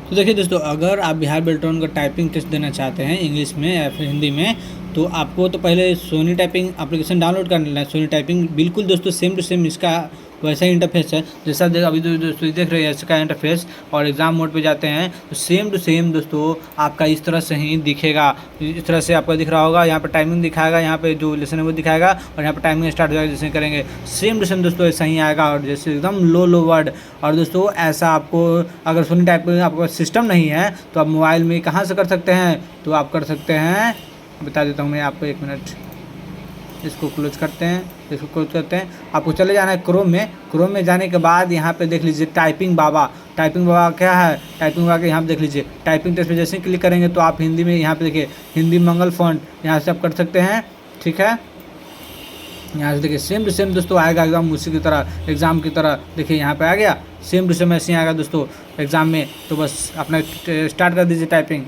तो देखिए दोस्तों, अगर आप बिहार बेल्ट्रॉन का टाइपिंग टेस्ट देना चाहते हैं इंग्लिश में या फिर हिंदी में, तो आपको तो पहले सोनी टाइपिंग एप्लीकेशन डाउनलोड कर लेना है। सोनी टाइपिंग बिल्कुल दोस्तों सेम टू सेम इसका वैसा ही इंटरफेस है जैसा अभी दोस्तों देख रहे हैं इसका इंटरफेस। और एग्ज़ाम मोड पे जाते हैं तो सेम टू सेम दोस्तों आपका इस तरह से ही दिखेगा। इस तरह से आपको दिख रहा होगा, यहाँ पर टाइमिंग दिखाएगा, यहाँ पे जो लेसन है वो दिखाएगा, और यहाँ पर टाइमिंग स्टार्ट हो जाएगा जैसे करेंगे। सेम टू सेम दोस्तों ऐसा ही आएगा, और जैसे एकदम लो वर्ड। और दोस्तों ऐसा आपको अगर सोनी टाइपिंग आपका सिस्टम नहीं है तो आप मोबाइल में कहाँ से कर सकते हैं, तो आप कर सकते हैं, बता देता हूँ मैं आपको, 1 मिनट। इसको क्लोज करते हैं, इसको क्लोज करते हैं। आपको चले जाना है क्रोम में। क्रोम में जाने के बाद यहाँ पे देख लीजिए टाइपिंग बाबा। टाइपिंग बाबा क्या है, टाइपिंग बाबा के यहाँ पे देख लीजिए टाइपिंग टेस्ट पे जैसे क्लिक करेंगे तो आप हिंदी में यहाँ पे देखिए हिंदी मंगल फॉन्ट, यहाँ से आप कर सकते हैं। ठीक है, यहाँ से देखिए सेम टू सेम दोस्तों आएगा एकदम उसी की तरह, एग्ज़ाम की तरह। देखिए यहाँ पे आ गया, सेम टू सेम ऐसे ही आएगा दोस्तों एग्ज़ाम में। तो बस अपना स्टार्ट कर दीजिए टाइपिंग।